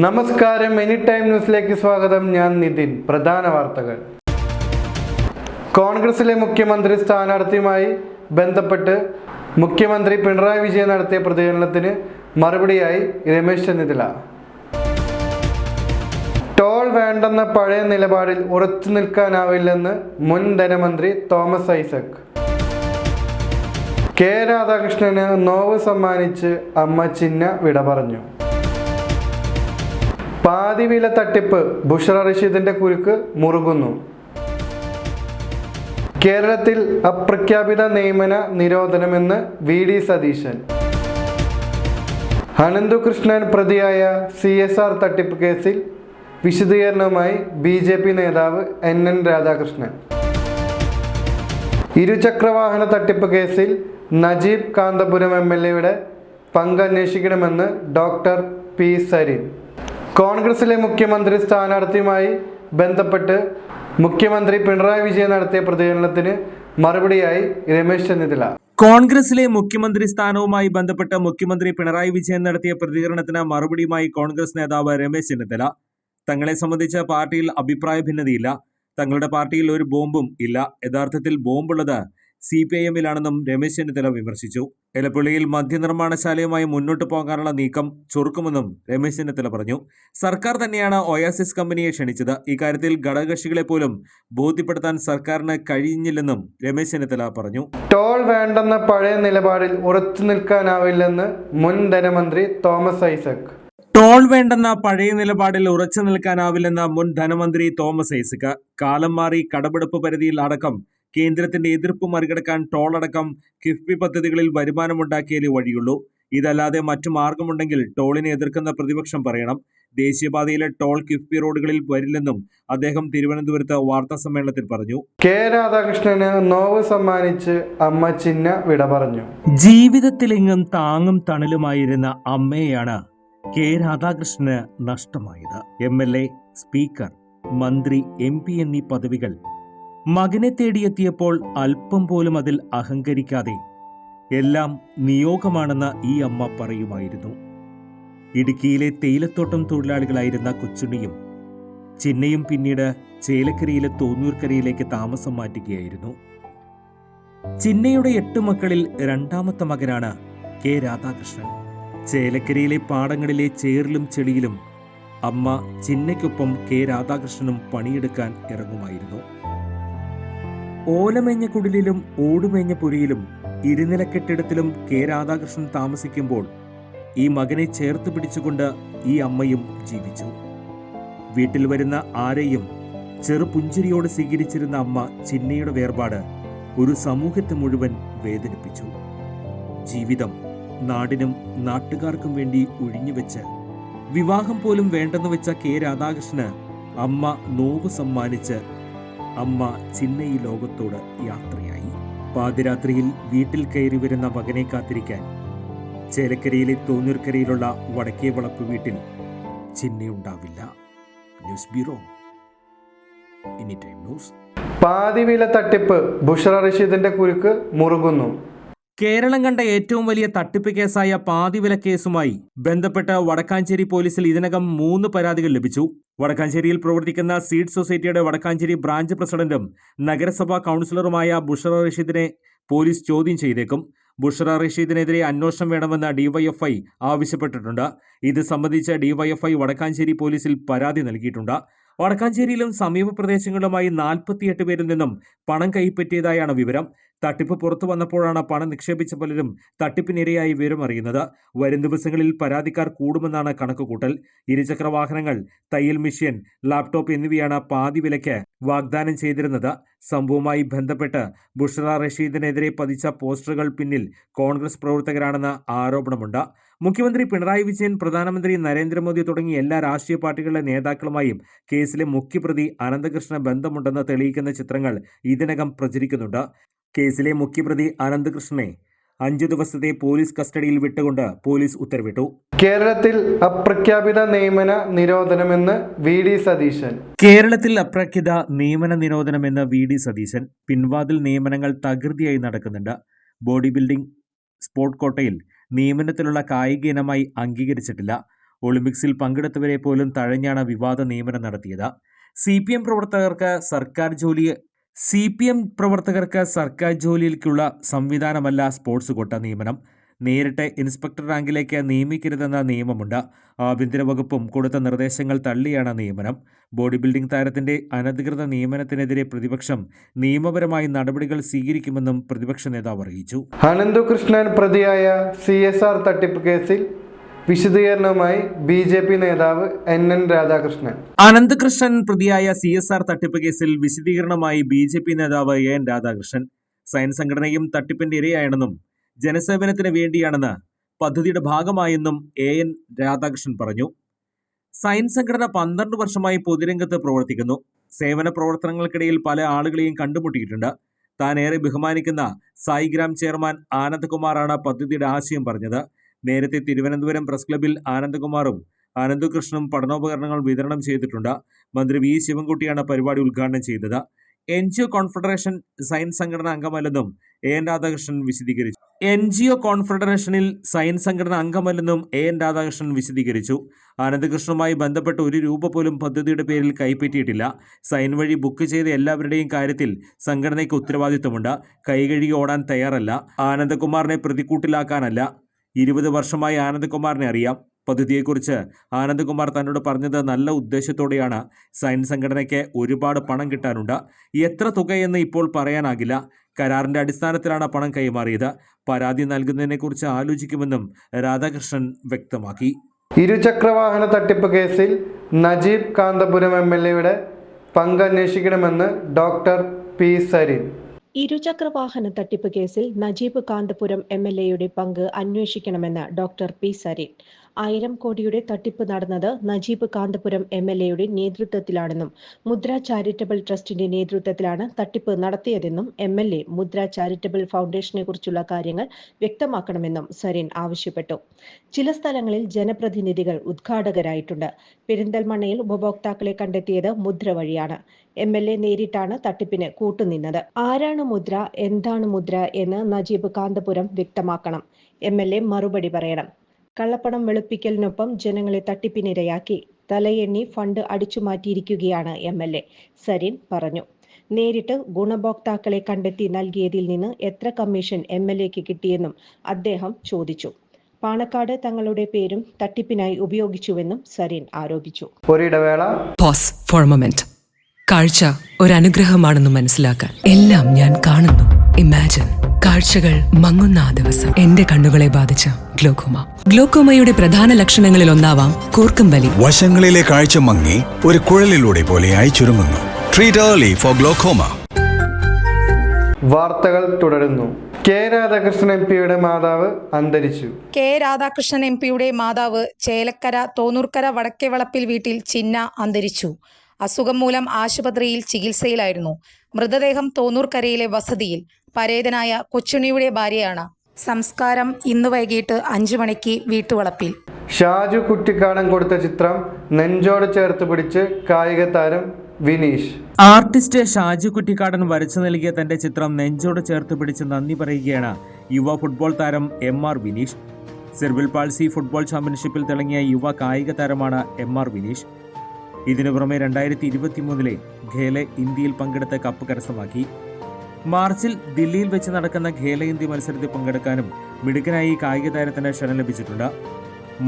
നമസ്കാരം, any time ന്യൂസിലേക്ക് സ്വാഗതം. ഞാൻ നിതിൻ. പ്രധാന വാർത്തകൾ. കോൺഗ്രസിലെ മുഖ്യമന്ത്രി സ്ഥാനാർത്ഥിയുമായി ബന്ധപ്പെട്ട് മുഖ്യമന്ത്രി പിണറായി വിജയൻ നടത്തിയ പ്രതികരണത്തിന് മറുപടിയായി രമേശ് ചെന്നിത്തല. ടോൾ വേണ്ടെന്ന പഴയ നിലപാടിൽ ഉറച്ചു നിൽക്കാനാവില്ലെന്ന് മുൻ ധനമന്ത്രി തോമസ് ഐസക്. കെ രാധാകൃഷ്ണന് നോവ് സമ്മാനിച്ച് അമ്മ ചിന്ന വിട പറഞ്ഞു. പാതിവില തട്ടിപ്പ്, ബുഷറ റഷീദിന്റെ കുരുക്ക് മുറുകുന്നു. കേരളത്തിൽ അപ്രഖ്യാപിത നിയമന നിരോധനമെന്ന് വി.ഡി. സതീശൻ. അനന്തകൃഷ്ണൻ പ്രതിയായ CSR തട്ടിപ്പ് കേസിൽ വിശദീകരണവുമായി BJP നേതാവ് NN രാധാകൃഷ്ണൻ. ഇരുചക്രവാഹന തട്ടിപ്പ് കേസിൽ നജീബ് കാന്തപുരം MLA പങ്ക് അന്വേഷിക്കണമെന്ന് ഡോക്ടർ P. സരിൻ. കോൺഗ്രസിലെ മുഖ്യമന്ത്രി സ്ഥാനാർത്ഥിയുമായി ബന്ധപ്പെട്ട് മുഖ്യമന്ത്രി പിണറായി വിജയൻ നടത്തിയ പ്രതികരണത്തിന് മറുപടിയായി രമേശ് ചെന്നിത്തല. കോൺഗ്രസിലെ മുഖ്യമന്ത്രി സ്ഥാനവുമായി ബന്ധപ്പെട്ട് മുഖ്യമന്ത്രി പിണറായി വിജയൻ നടത്തിയ പ്രതികരണത്തിന് മറുപടിയുമായി കോൺഗ്രസ് നേതാവ് രമേശ് ചെന്നിത്തല. തങ്ങളെ സംബന്ധിച്ച് പാർട്ടിയിൽ അഭിപ്രായ ഭിന്നതയില്ല. തങ്ങളുടെ പാർട്ടിയിൽ ഒരു ബോംബും ഇല്ല. യഥാർത്ഥത്തിൽ ബോംബുള്ളത് CPIM-ലാണെന്നും രമേശ് ചെന്നിത്തല വിമർശിച്ചു. എലപ്പുള്ളിയിൽ മദ്യനിർമ്മാണശാലയുമായി മുന്നോട്ട് പോകാനുള്ള നീക്കം ചൊറുക്കുമെന്നും രമേശ് ചെന്നിത്തല പറഞ്ഞു. സർക്കാർ തന്നെയാണ് ഒയാസിസ് കമ്പനിയെ ക്ഷണിച്ചത്. ഇക്കാര്യത്തിൽ ഘടകകക്ഷികളെ പോലും ബോധ്യപ്പെടുത്താൻ സർക്കാരിന് കഴിഞ്ഞില്ലെന്നും രമേശ് ചെന്നിത്തല പറഞ്ഞു. ടോൾ വേണ്ടെന്ന പഴയ നിലപാടിൽ ഉറച്ചു നിൽക്കാനാവില്ലെന്ന് മുൻ ധനമന്ത്രി തോമസ് ഐസക്. ടോൾ വേണ്ടെന്ന പഴയ നിലപാടിൽ ഉറച്ചു നിൽക്കാനാവില്ലെന്ന മുൻ ധനമന്ത്രി തോമസ് ഐസക്. കാലം മാറി കടമെടുപ്പ് പരിധിയിൽ അടക്കം കേന്ദ്രത്തിന്റെ എതിർപ്പ് മറികടക്കാൻ ടോൾ അടക്കം കിഫ്ബി പദ്ധതികളിൽ വരുമാനമുണ്ടാക്കിയാലേ വഴിയുള്ളൂ. ഇതല്ലാതെ മറ്റു മാർഗമുണ്ടെങ്കിൽ ടോളിനെ എതിർക്കുന്ന പ്രതിപക്ഷം പറയണം. ദേശീയപാതയിലെ ടോൾ കിഫ്ബി റോഡുകളിൽ വരില്ലെന്നും അദ്ദേഹം തിരുവനന്തപുരത്ത് വാർത്താ സമ്മേളനത്തിൽ പറഞ്ഞു. കെ രാധാകൃഷ്ണന് നോവ് സമ്മാനിച്ച് അമ്മ ചിന്ന വിട പറഞ്ഞു. ജീവിതത്തിലെങ്ങും താങ്ങും തണലുമായിരുന്ന അമ്മയെയാണ് കെ രാധാകൃഷ്ണന് നഷ്ടമായത്. MLA, സ്പീക്കർ, മന്ത്രി, MP എന്നീ പദവികൾ മകനെ തേടിയെത്തിയപ്പോൾ അല്പം പോലും അതിൽ അഹങ്കരിക്കാതെ എല്ലാം നിയോഗമാണെന്ന് ഈ അമ്മ പറയുമായിരുന്നു. ഇടുക്കിയിലെ തേയിലത്തോട്ടം തൊഴിലാളികളായിരുന്ന കൊച്ചുണ്ണിയും ചിന്നയും പിന്നീട് ചേലക്കരയിലെ തോന്നൂർക്കരയിലേക്ക് താമസം മാറ്റുകയായിരുന്നു. ചിന്നയുടെ 8 മക്കളിൽ രണ്ടാമത്തെ മകനാണ് കെ രാധാകൃഷ്ണൻ. ചേലക്കരയിലെ പാടങ്ങളിലെ ചേറിലും ചെളിയിലും അമ്മ ചിന്നയ്ക്കൊപ്പം കെ രാധാകൃഷ്ണനും പണിയെടുക്കാൻ ഇറങ്ങുമായിരുന്നു. ഓലമേഞ്ഞ കുടിലിലും ഓടുമേഞ്ഞ പുരയിലും ഇരുനില കെട്ടിടത്തിലും കെ രാധാകൃഷ്ണൻ താമസിക്കുമ്പോൾ ഈ മകനെ ചേർത്ത് പിടിച്ചുകൊണ്ട് ഈ അമ്മയും ജീവിച്ചു. വീട്ടിൽ വരുന്ന ആരെയും ചെറുപുഞ്ചിരിയോട് സ്വീകരിച്ചിരുന്ന അമ്മ ചിന്നയുടെ വേർപാട് ഒരു സമൂഹത്തെ മുഴുവൻ വേദനിപ്പിച്ചു. ജീവിതം നാടിനും നാട്ടുകാർക്കും വേണ്ടി ഒഴിഞ്ഞുവെച്ച് വിവാഹം പോലും വേണ്ടെന്ന് വെച്ച കെ രാധാകൃഷ്ണന് അമ്മ നോവ് സമ്മാനിച്ച് അമ്മ ചിന്ന ഈ ലോകത്തോട് യാത്രയായി. പാതിരാത്രിയിൽ വീട്ടിൽ കയറി വരുന്ന മകനെ കാത്തിരിക്കാൻ ചേലക്കരയിലെ തോന്നൂർക്കരയിലുള്ള വടക്കേ വളപ്പ് വീട്ടിൽ ചിന്നയുണ്ടാവില്ല. News bureau, any time news. പാതിവില തട്ടിപ്പ്, ബുഷറ റഷീദിന്റെ കുരുക്ക് മുറുകുന്നു. കേരളം കണ്ട ഏറ്റവും വലിയ തട്ടിപ്പ് കേസായ പാതിവില കേസുമായി ബന്ധപ്പെട്ട് വടക്കാഞ്ചേരി പോലീസിൽ ഇതിനകം 3 പരാതികൾ ലഭിച്ചു. വടക്കാഞ്ചേരിയിൽ പ്രവർത്തിക്കുന്ന സീഡ് സൊസൈറ്റിയുടെ വടക്കാഞ്ചേരി ബ്രാഞ്ച് പ്രസിഡന്റും നഗരസഭാ കൗൺസിലറുമായ ബുഷറ റഷീദിനെ പോലീസ് ചോദ്യം ചെയ്തേക്കും. ബുഷറ റഷീദിനെതിരെ അന്വേഷണം വേണമെന്ന് DYFI ആവശ്യപ്പെട്ടിട്ടുണ്ട്. ഇത് സംബന്ധിച്ച് DYFI വടക്കാഞ്ചേരി പോലീസിൽ പരാതി നൽകിയിട്ടുണ്ട്. വടക്കാഞ്ചേരിയിലും സമീപ പ്രദേശങ്ങളിലുമായി 48 പേരിൽ നിന്നും പണം കൈപ്പറ്റിയതായാണ് വിവരം. തട്ടിപ്പ് പുറത്തു വന്നപ്പോഴാണ് പണം നിക്ഷേപിച്ച പലരും തട്ടിപ്പിനിരയായി വിവരം അറിയുന്നത്. വരും ദിവസങ്ങളിൽ പരാതിക്കാർ കൂടുമെന്നാണ് കണക്കുകൂട്ടൽ. ഇരുചക്ര വാഹനങ്ങൾ, തയ്യൽ മെഷീൻ, ലാപ്ടോപ്പ് എന്നിവയാണ് പാതിവിലയ്ക്ക് വാഗ്ദാനം ചെയ്തിരുന്നത്. സംഭവവുമായി ബന്ധപ്പെട്ട് ബുഷറ റഷീദിനെതിരെ പതിച്ച പോസ്റ്ററുകൾ പിന്നിൽ കോൺഗ്രസ് പ്രവർത്തകരാണെന്ന് ആരോപണമുണ്ട്. മുഖ്യമന്ത്രി പിണറായി വിജയൻ, പ്രധാനമന്ത്രി നരേന്ദ്രമോദി തുടങ്ങിയ എല്ലാ രാഷ്ട്രീയ പാർട്ടികളുടെ നേതാക്കളുമായും കേസിലെ മുഖ്യപ്രതി അനന്തകൃഷ്ണന് ബന്ധമുണ്ടെന്ന് തെളിയിക്കുന്ന ചിത്രങ്ങൾ ഇതിനകം പ്രചരിക്കുന്നുണ്ട്. കേസിലെ മുഖ്യപ്രതി അനന്തകൃഷ്ണനെ 5 ദിവസത്തെ പോലീസ് കസ്റ്റഡിയിൽ വിട്ടുകൊണ്ട് പോലീസ് ഉത്തരവിട്ടു. കേരളത്തിൽ അപ്രഖ്യാപിത നിയമന നിരോധനമെന്ന് വി.ഡി. സതീശൻ. കേരളത്തിൽ അപ്രഖ്യാപിത നിയമന നിരോധനമെന്ന് വി.ഡി. സതീശൻ. പിൻവാതിൽ നിയമനങ്ങൾ തകൃതിയായി നടക്കുന്നുണ്ട്. ബോഡി ബിൽഡിംഗ് സ്പോർട്ട് കോട്ടയിൽ നിയമനത്തിലുള്ള കായിക ഇനമായി അംഗീകരിച്ചിട്ടില്ല. ഒളിമ്പിക്സിൽ പങ്കെടുത്തവരെ പോലും തഴഞ്ഞാണ് വിവാദ നിയമനം നടത്തിയത്. CPM പ്രവർത്തകർക്ക് സർക്കാർ ജോലിയിലേക്കുള്ള സംവിധാനമല്ല സ്പോർട്സ് കോട്ട നിയമനം. നേരിട്ട് ഇൻസ്പെക്ടർ റാങ്കിലേക്ക് നിയമിക്കരുതെന്ന നിയമമുണ്ട്. ആഭ്യന്തര വകുപ്പും കൊടുത്ത നിർദ്ദേശങ്ങൾ തള്ളിയാണ് നിയമനം. ബോഡി ബിൽഡിംഗ് താരത്തിന്റെ അനധികൃത നിയമനത്തിനെതിരെ പ്രതിപക്ഷം നിയമപരമായി നടപടികൾ സ്വീകരിക്കുമെന്നും പ്രതിപക്ഷ നേതാവ് അറിയിച്ചു. അനന്തകൃഷ്ണൻ പ്രതിയായ CSR തട്ടിപ്പ് കേസിൽ വിശദീകരണവുമായി BJP നേതാവ് NN രാധാകൃഷ്ണൻ. അനന്തകൃഷ്ണൻ പ്രതിയായ CSR തട്ടിപ്പ് കേസിൽ വിശദീകരണമായി BJP നേതാവ് AN രാധാകൃഷ്ണൻ. സയൻസ് സംഘടനയും തട്ടിപ്പിന്റെ ഇരയാണെന്നും ജനസേവനത്തിന് വേണ്ടിയാണെന്ന് പദ്ധതിയുടെ ഭാഗമായെന്നും AN രാധാകൃഷ്ണൻ പറഞ്ഞു. സയൻസ് സംഘടന 12 വർഷമായി പൊതുരംഗത്ത് പ്രവർത്തിക്കുന്നു. സേവന പ്രവർത്തനങ്ങൾക്കിടയിൽ പല ആളുകളെയും കണ്ടുമുട്ടിയിട്ടുണ്ട്. താൻ ഏറെ ബഹുമാനിക്കുന്ന സായിഗ്രാം ചെയർമാൻ ആനന്ദകുമാറാണ് പദ്ധതിയുടെ ആശയം പറഞ്ഞത്. നേരത്തെ തിരുവനന്തപുരം പ്രസ് ക്ലബ്ബിൽ ആനന്ദകുമാറും അനന്തകൃഷ്ണനും പഠനോപകരണങ്ങൾ വിതരണം ചെയ്തിട്ടുണ്ട്. മന്ത്രി V ശിവൻകുട്ടിയാണ് പരിപാടി ഉദ്ഘാടനം ചെയ്തത്. NGO കോൺഫെഡറേഷൻ സയൻസ് സംഘടന അംഗമല്ലെന്നും AN രാധാകൃഷ്ണൻ വിശദീകരിച്ചു. NGO കോൺഫെഡറേഷനിൽ സയൻസ് സംഘടന അംഗമല്ലെന്നും AN രാധാകൃഷ്ണൻ വിശദീകരിച്ചു. അനന്തകൃഷ്ണനുമായി ബന്ധപ്പെട്ട 1 രൂപ പോലും പദ്ധതിയുടെ പേരിൽ കൈപ്പറ്റിയിട്ടില്ല. സൈൻ വഴി ബുക്ക് ചെയ്ത എല്ലാവരുടെയും കാര്യത്തിൽ സംഘടനയ്ക്ക് ഉത്തരവാദിത്വമുണ്ട്. കൈകഴുകി ഓടാൻ തയ്യാറല്ല. ആനന്ദകുമാറിനെ പ്രതിക്കൂട്ടിലാക്കാനല്ല. 20 വർഷമായി ആനന്ദകുമാറിനെ അറിയാം. പദ്ധതിയെക്കുറിച്ച് ആനന്ദകുമാർ തന്നോട് പറഞ്ഞത് നല്ല ഉദ്ദേശത്തോടെയാണ്. സയൻസ് സംഘടനയ്ക്ക് ഒരുപാട് പണം കിട്ടാനുണ്ട്. എത്ര തുകയെന്ന് ഇപ്പോൾ പറയാനാകില്ല. കരാറിന്റെ അടിസ്ഥാനത്തിലാണ് പണം കൈമാറിയത്. പരാതി നൽകുന്നതിനെക്കുറിച്ച് ആലോചിക്കുമെന്നും രാധാകൃഷ്ണൻ വ്യക്തമാക്കി. ഇരുചക്രവാഹന തട്ടിപ്പ് കേസിൽ നജീബ് കാന്തപുരം MLAയുടെ പങ്ക് അന്വേഷിക്കണമെന്ന് ഡോക്ടർ P സരീൻ. ഇരുചക്രവാഹന തട്ടിപ്പ് കേസിൽ നജീബ് കാന്തപുരം MLAയുടെ പങ്ക് അന്വേഷിക്കണമെന്ന് ഡോക്ടർ P സരീൻ. 1000 കോടിയുടെ തട്ടിപ്പ് നടന്നത് നജീബ് കാന്തപുരം MLAയുടെ നേതൃത്വത്തിലാണെന്നും മുദ്ര ചാരിറ്റബിൾ ട്രസ്റ്റിന്റെ നേതൃത്വത്തിലാണ് തട്ടിപ്പ് നടത്തിയതെന്നും MLA മുദ്ര ചാരിറ്റബിൾ ഫൗണ്ടേഷനെ കുറിച്ചുള്ള കാര്യങ്ങൾ വ്യക്തമാക്കണമെന്നും സരീൻ ആവശ്യപ്പെട്ടു. ചില സ്ഥലങ്ങളിൽ ജനപ്രതിനിധികൾ ഉദ്ഘാടകരായിട്ടുണ്ട്. പെരിന്തൽമണ്ണയിൽ ഉപഭോക്താക്കളെ കണ്ടെത്തിയത് മുദ്ര വഴിയാണ്. MLA നേരിട്ടാണ് തട്ടിപ്പിന് കൂട്ടുനിന്നത്. ആരാണ് മുദ്ര, എന്താണ് മുദ്ര എന്ന് നജീബ് കാന്തപുരം വ്യക്തമാക്കണം. MLA മറുപടി പറയണം. കള്ളപ്പണം വെളുപ്പിക്കലിനൊപ്പം ജനങ്ങളെ തട്ടിപ്പിനിരയാക്കി തലയെണ്ണി ഫണ്ട് അടിച്ചുമാറ്റിയിരിക്കുകയാണ് MLA, സരീൻ പറഞ്ഞു. നേരിട്ട് ഗുണഭോക്താക്കളെ കണ്ടെത്തി നൽകിയതിൽ നിന്ന് എത്ര കമ്മീഷൻ MLAക്ക് കിട്ടിയെന്നും അദ്ദേഹം ചോദിച്ചു. പാണക്കാട് തങ്ങളുടെ പേരും തട്ടിപ്പിനായി ഉപയോഗിച്ചുവെന്നും സരീൻ ആരോപിച്ചു. കാഴ്ച ഒരനുഗ്രഹമാണെന്ന് മനസ്സിലാക്കാൻ എല്ലാം ഞാൻ കാണുന്നു. ഇമാജിൻ കാഴ്ചകൾ മങ്ങുന്ന ആ ദിവസം എന്റെ കണ്ണുകളെ ബാധിച്ച ഗ്ലോക്കോമയുടെ പ്രധാന ലക്ഷണങ്ങളിൽ ഒന്നാവാം കൂർക്കം വലി. വശങ്ങളിലെ കാഴ്ച മങ്ങി ഒരു കുഴലിലൂടെ പോലെയായി ചുരുങ്ങുന്നു. Treat early four glaucoma. വാർത്തകൾ തുടരുന്നു. K രാധാകൃഷ്ണൻ MPയുടെ മാതാവ് അന്തരിച്ചു. K രാധാകൃഷ്ണൻ MPയുടെ മാതാവ് ചേലക്കര തോന്നൂർക്കര വടക്കേവളപ്പിൽ വീട്ടിൽ ചിന്ന അന്തരിച്ചു. അസുഖം മൂലം ആശുപത്രിയിൽ ചികിത്സയിലായിരുന്നു. മൃതദേഹം തോന്നൂർക്കരയിലെ വസതിയിൽ പരേതനായ കൊച്ചുണ്ണിയുടെ ഭാര്യയാണ്. സംസ്കാരം ഇന്ന് വൈകിട്ട് 5 മണിക്ക് വീട്ടുവളപ്പിൽ. ഷാജു കുറ്റിക്കാടൻ കൊടുത്ത ചിത്രം നെഞ്ചോട് ചേർത്ത് പിടിച്ച് കായിക താരം വിനീഷ്. ആർട്ടിസ്റ്റ് ഷാജു കുറ്റിക്കാടൻ വരച്ചു നൽകിയ തന്റെ ചിത്രം നെഞ്ചോട് ചേർത്ത് പിടിച്ച് നന്ദി പറയുകയാണ് യുവ ഫുട്ബോൾ താരം MR വിനീഷ്. സെർബിൾ പാൾസി ഫുട്ബോൾ ചാമ്പ്യൻഷിപ്പിൽ തിളങ്ങിയ യുവ കായിക താരമാണ് MR വിനീഷ്. ഇതിനു പുറമെ 2023 ഖേല ഇന്ത്യയിൽ പങ്കെടുത്ത കപ്പ് കരസ്ഥമാക്കി. മാർച്ചിൽ ദില്ലിയിൽ വെച്ച് നടക്കുന്ന ഖേല ഇന്ത്യ മത്സരത്തിൽ പങ്കെടുക്കാനും മിടുക്കനായി കായിക താരത്തിന് ക്ഷണം ലഭിച്ചിട്ടുണ്ട്.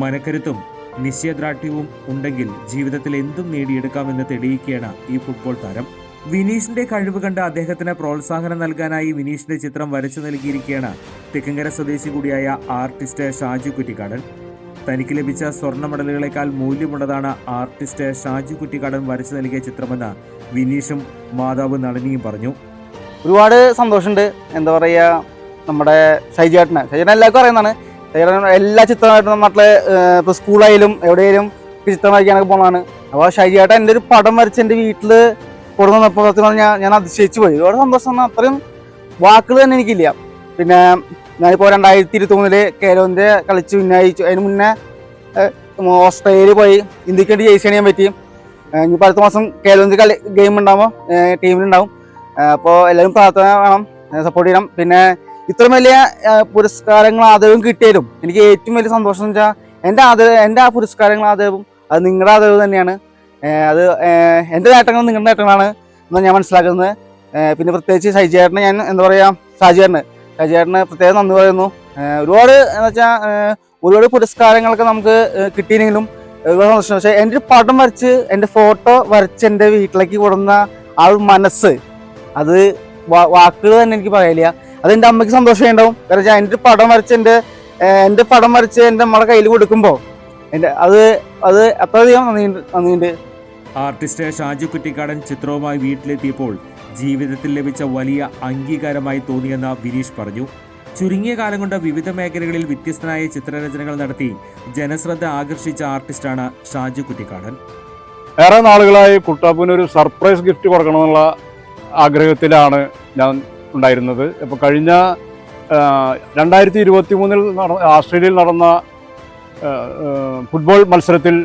മനക്കരുത്തും നിശ്ചയദാർഢ്യവും ഉണ്ടെങ്കിൽ ജീവിതത്തിൽ എന്തും നേടിയെടുക്കാമെന്ന് തെളിയിക്കുകയാണ് ഈ ഫുട്ബോൾ താരം. വിനീഷിന്റെ കഴിവ് കണ്ട് അദ്ദേഹത്തിന് പ്രോത്സാഹനം നൽകാനായി വിനീഷിന്റെ ചിത്രം വരച്ചു നൽകിയിരിക്കുകയാണ് തെക്കങ്കര സ്വദേശി കൂടിയായ ആർട്ടിസ്റ്റ് ഷാജു കുറ്റിക്കാടൻ. തനിക്ക് ലഭിച്ച സ്വർണ്ണ മെഡലുകളെക്കാൾ മൂല്യമുള്ളതാണ് ആർട്ടിസ്റ്റ് ഷാജു കുറ്റിക്കാടൻ വരച്ചു നൽകിയ ചിത്രമെന്ന് വിനീഷും മാതാവ് നളിനിയും പറഞ്ഞു. ഒരുപാട് സന്തോഷമുണ്ട്. എന്താ പറയുക, നമ്മുടെ ഷൈജേട്ടനെ എല്ലാവർക്കും അറിയുന്നതാണ്. ഷൈജേട്ടൻ എല്ലാ ചിത്രമായിട്ടും നാട്ടിലെ ഇപ്പോൾ സ്കൂളായാലും എവിടെയായാലും ചിത്രം വരയ്ക്കാനൊക്കെ പോകുന്നതാണ്. അപ്പോൾ ഷൈജേട്ടൻ എൻ്റെ ഒരു പടം വരച്ച് എൻ്റെ വീട്ടിൽ കൊടുക്കുന്നപ്പോൾ ഞാൻ അതിശയിച്ചു പോയി. ഒരുപാട് സന്തോഷം. അത്രയും വാക്കുകൾ തന്നെ എനിക്കില്ല. പിന്നെ ഞാനിപ്പോൾ 2023 കേരളത്തിൻ്റെ കളിച്ച് ഉന്നയിച്ചു. അതിന് മുന്നേ ഓസ്ട്രേലിയയിൽ പോയി ഇന്ത്യക്ക് വേണ്ടി ജയിച്ച് ചെയ്യാൻ പറ്റി. ഇനിയിപ്പോൾ അടുത്ത മാസം കേരളത്തിൽ ഗെയിം ഉണ്ടാകുമ്പോൾ ടീമിലുണ്ടാവും. അപ്പോൾ എല്ലാവരും പ്രാർത്ഥന വേണം, സപ്പോർട്ട് ചെയ്യണം. പിന്നെ ഇത്രയും വലിയ പുരസ്കാരങ്ങൾ ആദരവും കിട്ടിയാലും എനിക്ക് ഏറ്റവും വലിയ സന്തോഷം എന്ന് വെച്ചാൽ എൻ്റെ ആ പുരസ്കാരങ്ങൾ ആദരവും അത് നിങ്ങളുടെ ആദരവ് തന്നെയാണ്. അത് എൻ്റെ നേട്ടങ്ങളും നിങ്ങളുടെ നേട്ടങ്ങളാണ് എന്നാണ് ഞാൻ മനസ്സിലാക്കുന്നത്. പിന്നെ പ്രത്യേകിച്ച് ഷൈജേട്ടനെ ഞാൻ എന്താ പറയുക, ഷൈജേട്ടന് പ്രത്യേകം നന്ദി പറയുന്നു. ഒരുപാട് എന്ന് വെച്ചാൽ ഒരുപാട് പുരസ്കാരങ്ങളൊക്കെ നമുക്ക് കിട്ടിയെങ്കിലും ഒരുപാട് സന്തോഷം. പക്ഷേ എൻ്റെ ഒരു പടം വരച്ച്, എൻ്റെ ഫോട്ടോ വരച്ച് എൻ്റെ വീട്ടിലേക്ക് കൊടുന്ന ആ ഒരു മനസ്സ്, അത് വാക്കുകൾ തന്നെ എനിക്ക് പറയില്ല. അത് എൻ്റെ അമ്മയ്ക്ക് സന്തോഷമേ ഉണ്ടാവും. കാരണം വെച്ചാൽ എൻ്റെ പടം വരച്ച് എൻ്റെ പടം വരച്ച് എൻ്റെ നമ്മുടെ കയ്യിൽ കൊടുക്കുമ്പോൾ അത് അത്രയധികം നന്ദിയുണ്ട്. ആർട്ടിസ്റ്റ് ഷാജു കുറ്റിക്കാടൻ ചിത്രവുമായി വീട്ടിലെത്തിയപ്പോൾ ജീവിതത്തിൽ ലഭിച്ച വലിയ അംഗീകാരമായി തോന്നിയെന്ന് വിനീഷ് പറഞ്ഞു. ചുരുങ്ങിയ കാലം കൊണ്ട് വിവിധ മേഖലകളിൽ വ്യത്യസ്തമായ ചിത്രരചനകൾ നടത്തി ജനശ്രദ്ധ ആകർഷിച്ച ആർട്ടിസ്റ്റാണ് ഷാജു കുറ്റിക്കാടൻ. ഏറെ നാളുകളായി കുട്ടാപ്പൂവിന് ഒരു സർപ്രൈസ് ഗിഫ്റ്റ് കൊടുക്കണമെന്നുള്ള ആഗ്രഹത്തിലാണ് ഞാൻ ഉണ്ടായിരുന്നത്. ഇപ്പോൾ കഴിഞ്ഞ 2023 ഓസ്ട്രേലിയയിൽ നടന്ന ഫുട്ബോൾ മത്സരത്തിൽ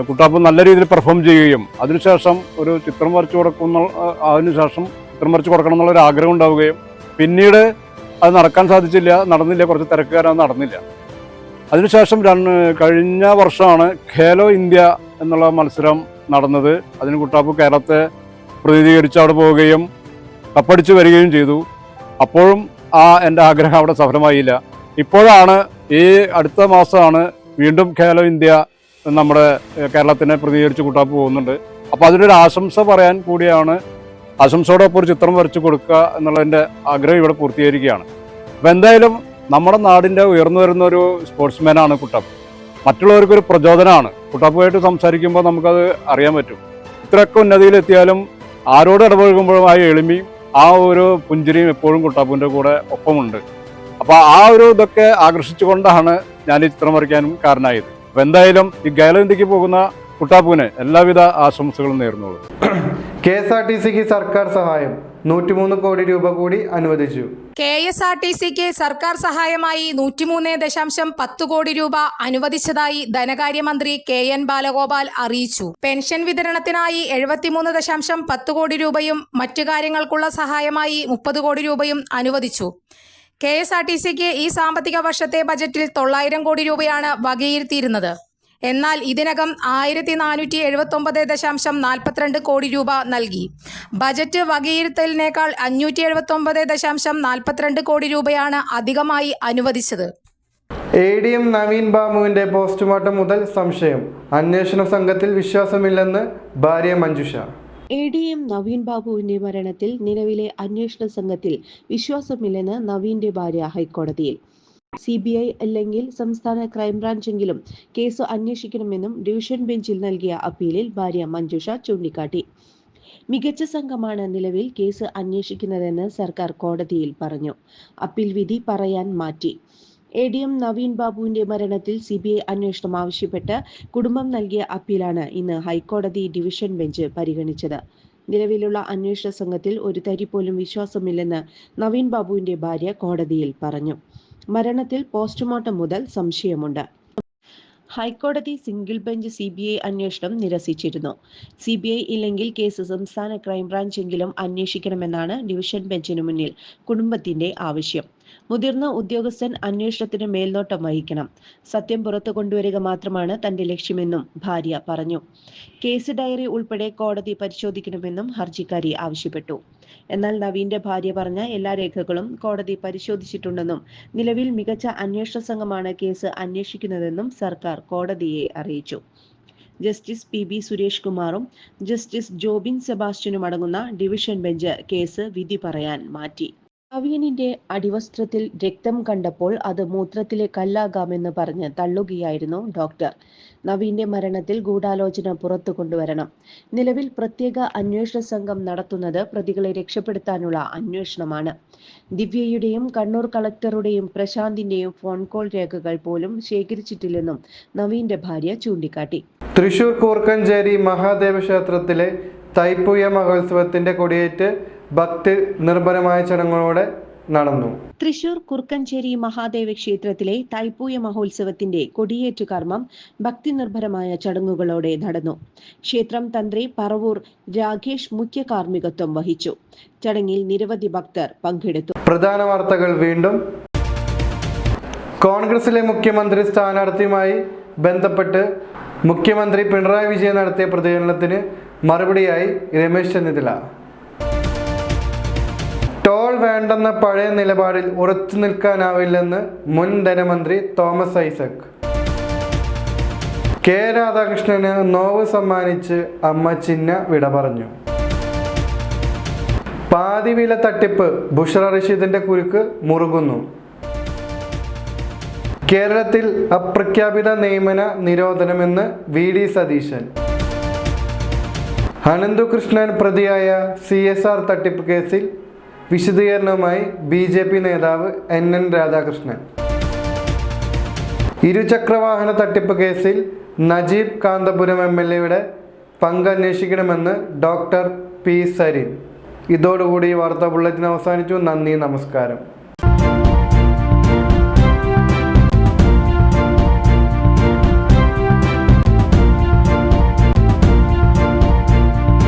കുട്ടാപ്പൂ നല്ല രീതിയിൽ പെർഫോം ചെയ്യുകയും അതിനുശേഷം ഒരു ചിത്രം വരച്ചു കൊടുക്കണം എന്നുള്ളൊരു ആഗ്രഹം ഉണ്ടാവുകയും പിന്നീട് അത് നടക്കാൻ നടന്നില്ല, കുറച്ച് തിരക്കുകാരത് നടന്നില്ല. അതിനുശേഷം കഴിഞ്ഞ വർഷമാണ് ഖേലോ ഇന്ത്യ എന്നുള്ള മത്സരം നടന്നത്. അതിന് കുട്ടാപ്പൂ കേരളത്തെ പ്രതിനിധീകരിച്ച് അവിടെ പോവുകയും കപ്പടിച്ച് വരികയും ചെയ്തു. അപ്പോഴും എൻ്റെ ആഗ്രഹം അവിടെ സഫലമായില്ല. ഇപ്പോഴാണ് ഈ അടുത്ത മാസമാണ് വീണ്ടും ഖേലോ ഇന്ത്യ നമ്മുടെ കേരളത്തിനെ പ്രതിനിധീകരിച്ച് കുട്ടാപ്പൂ പോകുന്നുണ്ട്. അപ്പോൾ അതിനൊരു ആശംസ പറയാൻ കൂടിയാണ്, ആശംസയോടൊപ്പം ഒരു ചിത്രം വരച്ചു കൊടുക്കുക എന്നുള്ളതിൻ്റെ ആഗ്രഹം ഇവിടെ പൂർത്തീകരിക്കുകയാണ്. അപ്പോൾ എന്തായാലും നമ്മുടെ നാടിൻ്റെ ഉയർന്നു വരുന്ന ഒരു സ്പോർട്സ്മാനാണ് കുട്ടാപ്പൂ. മറ്റുള്ളവർക്കൊരു പ്രചോദനമാണ്. കുട്ടാപ്പുമായിട്ട് സംസാരിക്കുമ്പോൾ നമുക്കത് അറിയാൻ പറ്റും. ഇത്രയൊക്കെ ഉന്നതിയിലെത്തിയാലും ആരോട് ഇടപഴകുമ്പോഴും ആ എളിമയും ആ ഒരു പുഞ്ചിരിയും എപ്പോഴും കുട്ടാപ്പൂവിൻ്റെ കൂടെ ഒപ്പമുണ്ട്. അപ്പോൾ ആ ഒരു ഇതൊക്കെ ആകർഷിച്ചുകൊണ്ടാണ് ഞാൻ ഈ ചിത്രം വരയ്ക്കാനും കാരണമായത്. അപ്പോൾ എന്തായാലും ഈ ഖേലോ ഇന്ത്യക്ക് പോകുന്ന കുട്ടാപ്പൂവിന് എല്ലാവിധ ആശംസകളും നേർന്നോളൂ. KSRTCക്ക് സർക്കാർ സഹായം 103 കോടി രൂപ കൂടി അനുവദിച്ചു. KSRTCക്ക് സർക്കാർ സഹായമായി 103.10 കോടി രൂപ അനുവദിച്ചതായി ധനകാര്യമന്ത്രി KN ബാലഗോപാൽ അറിയിച്ചു. പെൻഷൻ വിതരണത്തിനായി 73.10 കോടി രൂപയും മറ്റു കാര്യങ്ങൾക്കുള്ള സഹായമായി 30 കോടി രൂപയും അനുവദിച്ചു. KSRTCക്ക് ഈ സാമ്പത്തിക വർഷത്തെ ബജറ്റിൽ 900 കോടി രൂപയാണ് വകയിരുത്തിയിരുന്നത്. എന്നാൽ ഇതിനകം 1479.42 കോടി രൂപ നൽകി. ബജറ്റ് വകയിരുത്തലിനേക്കാൾ 579.42 കോടി രൂപയാണ് അധികമായി അനുവദിച്ചത്. ADM നവീൻ ബാബുവിന്റെ പോസ്റ്റ്മോർട്ടം മുതൽ സംശയം, അന്വേഷണ സംഘത്തിൽ വിശ്വാസമില്ലെന്ന് ഭാര്യ മഞ്ജുഷ. ADM നവീൻ ബാബുവിന്റെ മരണത്തിൽ നിലവിലെ അന്വേഷണ സംഘത്തിൽ വിശ്വാസമില്ലെന്ന് നവീന്റെ ഭാര്യ ഹൈക്കോടതിയിൽ. CBI അല്ലെങ്കിൽ സംസ്ഥാന ക്രൈംബ്രാഞ്ചെങ്കിലും കേസ് അന്വേഷിക്കണമെന്നും ഡിവിഷൻ ബെഞ്ചിൽ നൽകിയ അപ്പീലിൽ ഭാര്യ മഞ്ജുഷ ചൂണ്ടിക്കാട്ടി. മികച്ച സംഘമാണ് നിലവിൽ കേസ് അന്വേഷിക്കുന്നതെന്ന് സർക്കാർ കോടതിയിൽ പറഞ്ഞു. അപ്പീൽ വിധി പറയാൻ മാറ്റി. ADM നവീൻ ബാബുവിന്റെ മരണത്തിൽ CBI അന്വേഷണം ആവശ്യപ്പെട്ട് കുടുംബം നൽകിയ അപ്പീലാണ് ഇന്ന് ഹൈക്കോടതി ഡിവിഷൻ ബെഞ്ച് പരിഗണിച്ചത്. നിലവിലുള്ള അന്വേഷണ സംഘത്തിൽ ഒരു തരി പോലും വിശ്വാസമില്ലെന്ന് നവീൻ ബാബുവിന്റെ ഭാര്യ കോടതിയിൽ പറഞ്ഞു. മരണത്തിൽ പോസ്റ്റ്മോർട്ടം മുതൽ സംശയമുണ്ട്. ഹൈക്കോടതി സിംഗിൾ ബെഞ്ച് CBI അന്വേഷണം നിരസിച്ചിരുന്നു. CBI ഇല്ലെങ്കിൽ കേസ് സംസ്ഥാന ക്രൈംബ്രാഞ്ചെങ്കിലും അന്വേഷിക്കണമെന്നാണ് ഡിവിഷൻ ബെഞ്ചിനു മുന്നിൽ കുടുംബത്തിന്റെ ആവശ്യം. മുതിർന്ന ഉദ്യോഗസ്ഥൻ അന്വേഷണത്തിന് മേൽനോട്ടം വഹിക്കണം. സത്യം പുറത്തു കൊണ്ടുവരിക മാത്രമാണ് തന്റെ ലക്ഷ്യമെന്നും ഭാര്യ പറഞ്ഞു. കേസ് ഡയറി ഉൾപ്പെടെ കോടതി പരിശോധിക്കണമെന്നും ഹർജിക്കാരി ആവശ്യപ്പെട്ടു. എന്നാൽ നവീന്റെ ഭാര്യ പറഞ്ഞ എല്ലാ രേഖകളും കോടതി പരിശോധിച്ചിട്ടുണ്ടെന്നും നിലവിൽ മികച്ച അന്വേഷണ സംഘമാണ് കേസ് അന്വേഷിക്കുന്നതെന്നും സർക്കാർ കോടതിയെ അറിയിച്ചു. ജസ്റ്റിസ് PB സുരേഷ് കുമാറും ജസ്റ്റിസ് ജോബിൻ സെബാസ്റ്റ്യനും അടങ്ങുന്ന ഡിവിഷൻ ബെഞ്ച് കേസ് വിധി പറയാൻ മാറ്റി. നവീനിന്റെ അടിവസ്ത്രത്തിൽ രക്തം കണ്ടപ്പോൾ അത് മൂത്രത്തിലെ കല്ലാകാമെന്ന് പറഞ്ഞ് തള്ളുകയായിരുന്നു ഡോക്ടർ. നവീന്റെ മരണത്തിൽ ഗൂഢാലോചന പുറത്തു കൊണ്ടുവരണം. നിലവിൽ പ്രത്യേക അന്വേഷണ സംഘം നടത്തുന്നത് പ്രതികളെ രക്ഷപ്പെടുത്താനുള്ള അന്വേഷണമാണ്. ദിവ്യയുടെയും കണ്ണൂർ കളക്ടറുടെയും പ്രശാന്തിന്റെയും ഫോൺ കോൾ രേഖകൾ പോലും ശേഖരിച്ചിട്ടില്ലെന്നും നവീന്റെ ഭാര്യ ചൂണ്ടിക്കാട്ടി. തൃശൂർ കൂർക്കഞ്ചേരി മഹാദേവ ക്ഷേത്രത്തിലെ തൈപ്പൂയ മഹോത്സവത്തിന്റെ കൊടിയേറ്റ് ഭക്തി നിർഭരമായ ചടങ്ങുകളോടെ നടന്നു. തൃശൂർ കുർക്കഞ്ചേരി മഹാദേവ ക്ഷേത്രത്തിലെ തൈപ്പൂയ മഹോത്സവത്തിന്റെ കൊടിയേറ്റ് കർമ്മം ഭക്തി നിർഭരമായ ചടങ്ങുകളോടെ നടന്നു. ക്ഷേത്രം തന്ത്രി പറവൂർ രാകേഷ് മുഖ്യ കാർമ്മികത്വം വഹിച്ചു. ചടങ്ങിൽ നിരവധി ഭക്തർ പങ്കെടുത്തു. പ്രധാന വാർത്തകൾ വീണ്ടും. കോൺഗ്രസിലെ മുഖ്യമന്ത്രി സ്ഥാനാർത്ഥിയുമായി ബന്ധപ്പെട്ട് മുഖ്യമന്ത്രി പിണറായി വിജയൻ നടത്തിയ പ്രതികരണത്തിന് മറുപടിയായി രമേശ് ചെന്നിത്തല. ടോൾ വേണ്ടെന്ന പഴയ നിലപാടിൽ ഉറച്ചു നിൽക്കാനാവില്ലെന്ന് മുൻ ധനമന്ത്രി തോമസ് ഐസക്. കെ രാധാകൃഷ്ണന് നോവ് സമ്മാനിച്ച് അമ്മ ചിന്ന വിട പറഞ്ഞു. പാതിവില തട്ടിപ്പ്, ബുഷറ റഷീദിന്റെ കുരുക്ക് മുറുകുന്നു. കേരളത്തിൽ അപ്രഖ്യാപിത നിയമന നിരോധനമെന്ന് VD സതീശൻ. അനന്തുകൃഷ്ണൻ പ്രതിയായ CSR തട്ടിപ്പ് കേസിൽ വിശദീകരണവുമായി BJP നേതാവ് NN രാധാകൃഷ്ണൻ. ഇരുചക്രവാഹന തട്ടിപ്പ് കേസിൽ നജീബ് കാന്തപുരം MLAയുടെ പങ്ക് അന്വേഷിക്കണമെന്ന് ഡോക്ടർ P. സരീൻ. ഇതോടുകൂടി വാർത്താ ബുള്ളറ്റിൻ അവസാനിച്ചു. നന്ദി, നമസ്കാരം.